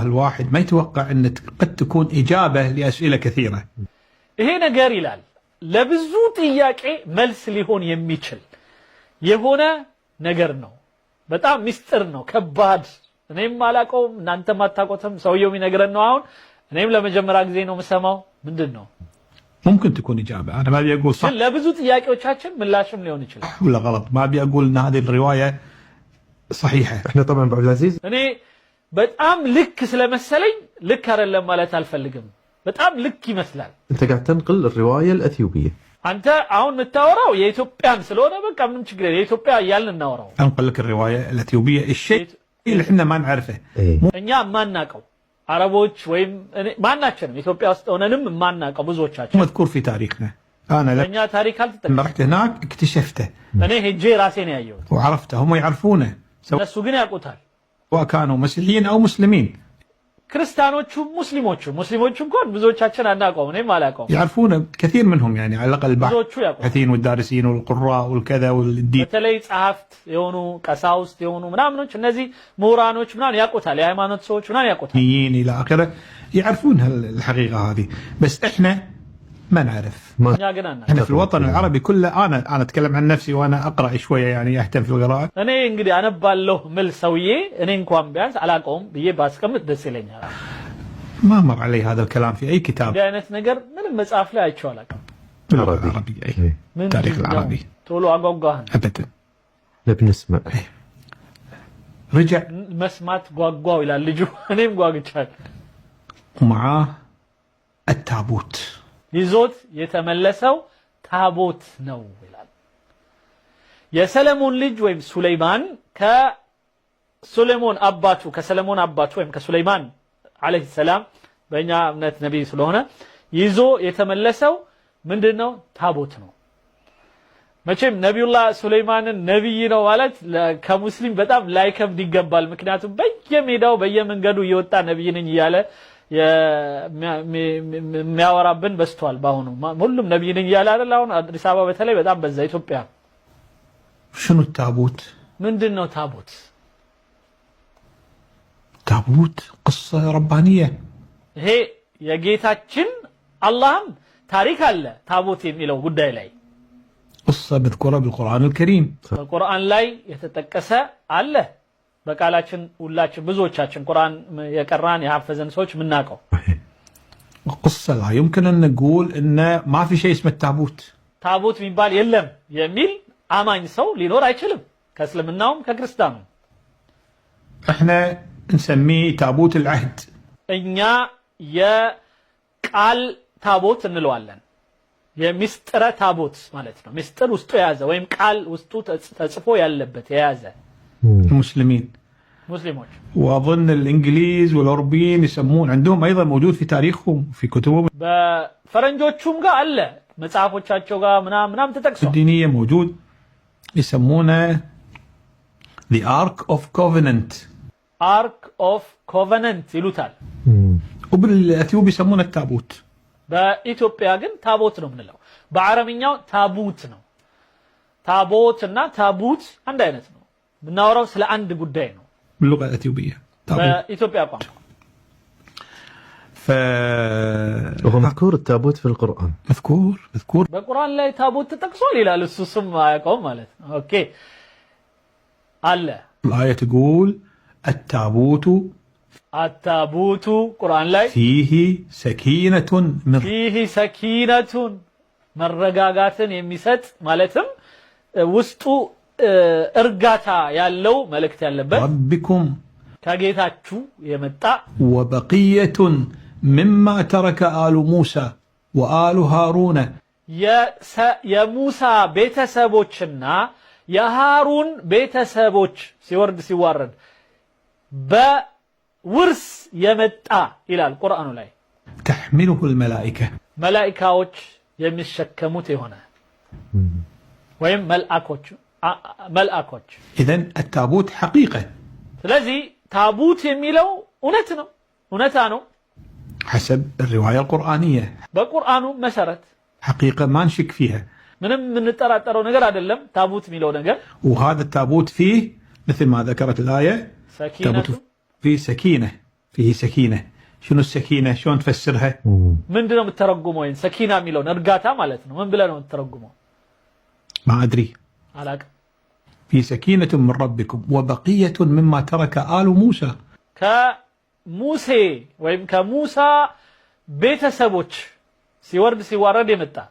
الواحد ما يتوقع أن قد تكون إجابة لأسئلة كثيرة. ይሄ ነገር ይላል ለብዙ ጥያቄ መልስ ሊሆን የሚችል የሆነ ነገር ነው። በጣም ሚስጥር ነው፣ ከባድ እኔም አላውቀውም እናንተም አታውቁትም። ሰውየው የሚነግረን ነው። አሁን እኔም ለመጀመሪያ ጊዜ ነው የምሰማው። ምንድነው? ممكن تكون إجابة. أنا ما أبي أقول صح ለብዙ ጥያቄዎቻችን ምላሽም ሊሆን ይችላል ولا غلط. ما أبي أقول أن هذه الرواية صحيحة. احنا طبعا ابو عبد العزيز እኔ በጣም ልክ ስለመሰለኝ ልክ አይደለም ማለት አልፈልግም። በጣም ልክ ይመስላል። انت قاعد تنقل الروايه الاثيوبيه. አንተ አሁን የምታወራው የኢትዮጵያን ስለሆነ በቃ ምንም ችግር የለም። የኢትዮጵያ እያልን እናወራው። أنقل لك الرواية الأثيوبية الشيء اللي احنا ما نعرفه. እኛ ማናቀው አረቦች ወይም ማናችንም ኢትዮጵያ ውስጥ ሆነንም ማናቀው ብዙዎቻችን مذكور في تاريخنا. أنا እኛ ታሪክ አልተጠቀም لما رحت هناك اكتشفته እኔ ሄጄ ራሴን ያየሁት وعرفته. هم يعرفونه እነሱ ግን ያውቁታል። سواء كانوا مسيحيين أو مسلمين. ክርስቲያኖቹም ሙስሊሞቹም እንኳን ብዙዎቻችን አናውቀውም። እኔም አላውቀውም። يعرفونه كثير منهم يعني على الأقل ብዙዎቹ ያውቁታል። الباحثين والدارسين والقراء والكذا والدين. በተለይ ጸሐፍት የሆኑ ቀሳውስት የሆኑ ምናምኖች እነዚህ ምሁራኖች ምናምን ያውቁታል። የሃይማኖት ሰዎች ምናምን ያውቁታል። إلى آخره يعرفون الحقيقة هذه. بس إحنا ما نعرف. እኛ ግን አናውቅም። احنا في الوطن العربي كله أنا أتكلم عن نفسي وأنا أقرأ شوية يعني أهتم في القراءة. እኔ እንግዲህ አነባለሁ ምል ሰውዬ እኔ እንኳን ቢያንስ አላውቀውም ብዬ ባስቀምጥ ደስ ይለኛል። ما مر علي هذا الكلام في أي كتاب. እንዲህ አይነት ነገር ምንም مصحف ላይ አይቼው አላውቅም። العربي أي تاريخ العربي ቶሎ አጓጓህ أبدا. بنسمع رجع መስማት ጓጓው ይላል ልጁ። እኔም ጓግቻለሁ። ومعاه التابوت. ይዞት የተመለሰው ታቦት ነው ይላል። የሰለሞን ልጅ ወይም ሱለይማን ከሱለይማን አባቱ ወይም ከሱለይማን አለይሂ ሰላም በእኛ እምነት ነብይ ስለሆነ ይዞ የተመለሰው ምንድነው? ታቦት ነው። መቼም ነብዩላህ ሱለይማንን ነብይ ነው ማለት ከሙስሊም በጣም ላይከብድ ይገባል። ምክንያቱም በየሜዳው በየመንገዱ እየወጣ ነብይ ነኝ እያለ የሚያወራብን በስቷል። ባሁኑ ሁሉም ነብይ ነኝ እያለ አይደል? አሁን አዲስ አበባ በተለይ በጣም በዛ። ኢትዮጵያ شنو التابوت؟ ምንድነው ታቦት? تابوت قصة ربانية. ይሄ የጌታችን አላህም ታሪክ አለ ታቦት የሚለው ጉዳይ ላይ قصة مذكورة بالقرآن الكريم. በቁርአን ላይ የተጠቀሰ አለ። በቃላችን ሁላችን ብዙዎቻችን ቁርአን የቀራን የሐፈዘን ሰዎች ምናቀው قصة لا يمكن أن نقول إن ما في شيء اسمه التابوت. ታቦት የሚባል የለም የሚል አማኝ ሰው ሊኖር አይችልም፣ ከእስልምናውም ከክርስቲያኑም። احنا نسميه تابوت العهد. እኛ የቃል ታቦት እንለዋለን። የሚስጥረ ታቦት ማለት ነው። ሚስጥር ውስጡ የያዘ ወይም ቃል ውስጡ ተጽፎ ያለበት የያዘ المسلمين. ሙስሊሞች واظن الانجليز والاوروبيين يسمون عندهم ايضا موجود في تاريخهم في كتبهم በፈረንጆቹም ጋር አለ መጽሐፎቻቸው ጋር ምናምን ተጠቅሷል። الدينية موجود يسمونه the Ark of Covenant. Ark of Covenant ይሉታል። وبالاثيوبي يسمونه التابوت. በኢትዮጵያ ግን ታቦት ነው የምንለው። በአረብኛው ታቡት ነው። ታቦትና ታቡት አንድ አይነት ነው። ብናወራው ስለ አንድ ጉዳይ ነው። باللغة الأثيوبية በኢትዮጵያ ቋንቋ وهو مذكور التابوت في القرآن. مذكور በቁርአን ላይ ታቦት ተጠቅሷል ይላል። እሱ ስም አያውቀውም ማለት ነው። ኦኬ አለ። الآية تقول التابوت ቁርአን ላይ فيه سكينة فيه سكينة መረጋጋትን የሚሰጥ ማለትም ውስጡ እርጋታ ያለው መልእክት ያለበት ربكم ከጌታችሁ የመጣ وبقية مما ترك آل موسى وآل هارون. የሙሳ ቤተሰቦችና የሃሩን ቤተሰቦች ሲዋረድ በውርስ የመጣ ይላል ቁርአኑ ላይ። تحمله الملائكة. መላእክቶች የሚሸከሙት የሆነ ወይም መልአኮች إذن التابوت حقيقة. ስለዚህ ታቡት የሚለው እውነታ ነው حسب الرواية القرآنية. በቁርአኑ መሰረት حقيقة ما نشك فيها. ምንም የምንጠራጠረው ነገር አይደለም ታቡት የሚለው ነገር። وهذا التابوت فيه مثل ما ذكرت الآية سكينة. فيه سكينة. فيه سكينة. شنو السكينة؟ شلون تفسرها؟ من دون الترجمة وين سكينة ميلون ارجعتها مالتنا من بلا نو الترجمة ما أدري. علاك في سكينة من ربكم وبقية مما ترك آل موسى. كموسى ويم كموسى بيت سبوش سيورد يمتع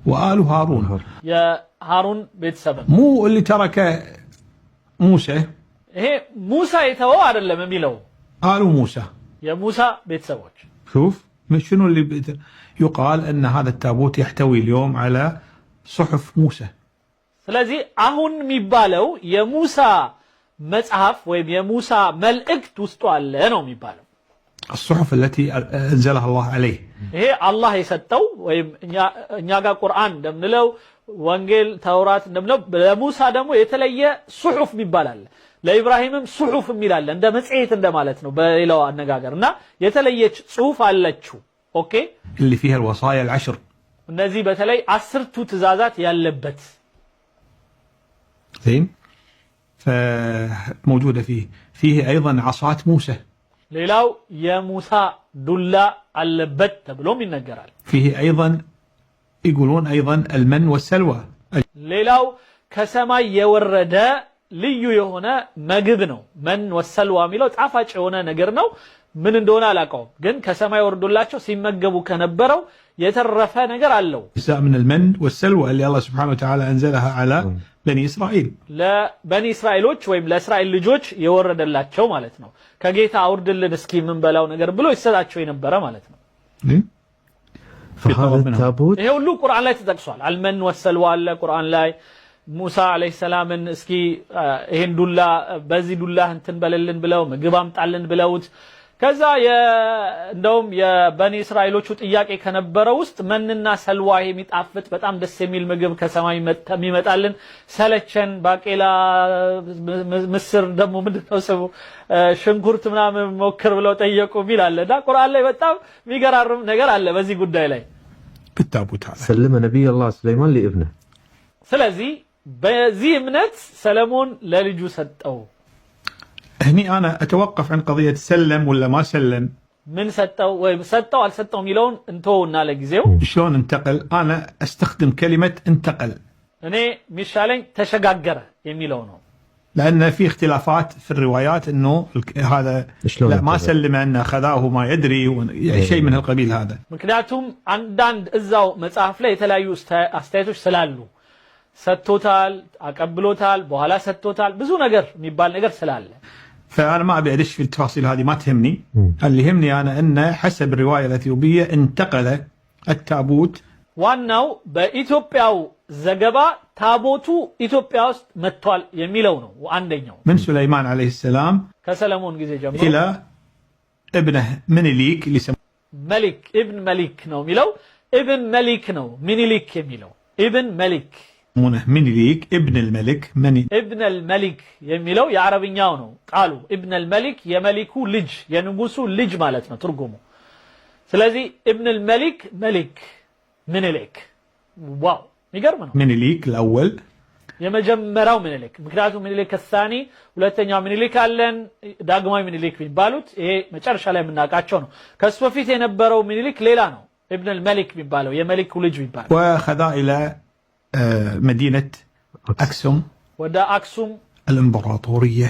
وآل هارون. يا هارون بيت سبب مو اللي ترك موسى. هي موسى يتوى على اللي مميلو آل موسى. يا موسى بيت سبوش شوف شنو اللي يقال أن هذا التابوت يحتوي اليوم على صحف موسى. ስለዚህ አሁን የሚባለው የሙሳ መጽሐፍ ወይም የሙሳ መልእክት ውስጥ አለ ነው የሚባለው الصحف التي أنزلها الله عليه. ይሄ አላህ የሰጠው ወይም እኛ ጋር ቁርአን እንደምንለው ወንጌል ተውራት እንደምንለው ለሙሳ ደግሞ የተለየ ሱሑፍ ይባላል ለኢብራሂምም ሱሑፍ የሚላል እንደ መጽሔት እንደማለት ነው በሌላው አነጋገርና የተለየች ጽሑፍ አለችው ኦኬ اللي فيها الوصايا العشر. እነዚህ በተለይ 10ቱ ትእዛዛት ያለበት زين فموجودة فيه أيضا عصات موسى. ሌላው የሙሳ ዱላ አለበት ተብሎም ይነገራል فيه أيضا يقولون أيضا المن والسلوى. ሌላው ከሰማይ የወረደ ልዩ የሆነ ምግብ ነው መን ወሰልዋ የሚለው ጣፋጭ የሆነ ነገር ነው ምን እንደሆነ አላውቀውም ግን ከሰማይ ወርዶላቸው ሲመገቡ ከነበረው የተረፈ ነገር አለው جزء من المن والسلوى اللي الله سبحانه وتعالى أنزلها على بني إسرائيل. ለበኒ እስራኤሎች ወይም ለእስራኤል ልጆች የወረደላቸው ማለት ነው ከጌታ አውርድልን እስኪ ምን በላው ነገር ብሎ ይሰጣቸው የነበረ ማለት ነው فهذا التابوت ይሄ ሁሉ ቁርአን ላይ ተጠቅሷል አልመን ወሰልዋ አለ ቁርአን ላይ ሙሳ አለይሂ ሰላምን እስኪ ይሄን ዱላ በዚህ ዱላ እንትን በለልን ብለው ምግብ አምጣልን ብለውት ከዛ እንደውም የበኒ እስራኤሎቹ ጥያቄ ከነበረው ውስጥ መንና ሰልዋ የሚጣፍጥ በጣም ደስ የሚል ምግብ ከሰማይ የሚመጣልን ሰለቸን ባቄላ ምስር ደግሞ ምንድነው ስሙ ሽንኩርት ምናምን ሞክር ብለው ጠየቁ ይላልና ቁርአን ላይ በጣም የሚገራርም ነገር አለ በዚህ ጉዳይ ላይ بالتابوت هذا. سلم نبي الله سليمان لابنه. ስለዚህ በዚህ እምነት ሰለሞን ለልጁ ሰጠው هني أنا أتوقف عن قضية سلم ولا ما سلم. من ሰጠው ወይም ሰጠው አልሰጠው የሚለውን እንተውና ለጊዜው شلون انتقل؟ أنا أستخدم كلمة انتقل. እኔ ሚሻለኝ ተሸጋገረ የሚለው ነው لأن في اختلافات في الروايات إنه هذا لا ما سلم أنه خذاه ما يدري شيء من هالقبيل هذا. ምክንያቱም አንዳንድ እዛው መጽሐፍ ላይ የተለያዩ አስተያየቶች ስላሉ ሰጥቶታል አቀብሎታል በኋላ ሰጥቶታል ብዙ ነገር የሚባል ነገር ስላለ فأنا ما أبي أدش في التفاصيل هذه ما تهمني. اللي يهمني أنا أن حسب الرواية الأثيوبية انتقل التابوت. ዋናው በኢትዮጵያው ዘገባ ታቦቱ ኢትዮጵያ ውስጥ መጥቷል የሚለው ነው አንደኛው من سليمان عليه السلام ከሰለሞን ጊዜ ጀምሮ إلى ابنه منيليك اللي ملك ابن ملك ነው የሚለው ابن ملك ነው ሚኒሊክ የሚለው ابن ملك منيليك ابن الملك ابن الملك የሚለው የአረብኛው ነው ቃሉ ابن الملك የመሊኩ ልጅ የንጉሱ ልጅ ማለት ነው ትርጉሙ ስለዚህ ابن الملك ملك منيلك ዋው የሚገርም ነው منيليك الأول የመጀመሪያው ምኒልክ ምክንያቱም ምኒልክ الثاني ሁለተኛው ምኒልክ አለን ዳግማዊ ምኒልክ የሚባሉት ይሄ መጨረሻ ላይ የምናውቃቸው ነው ከሱ በፊት የነበረው ምኒልክ ሌላ ነው ابن الملك የሚባለው የመሊኩ ልጅ የሚባለው وخذا إلى مدينة أكسوم ወደ አክሱም الإمبراطورية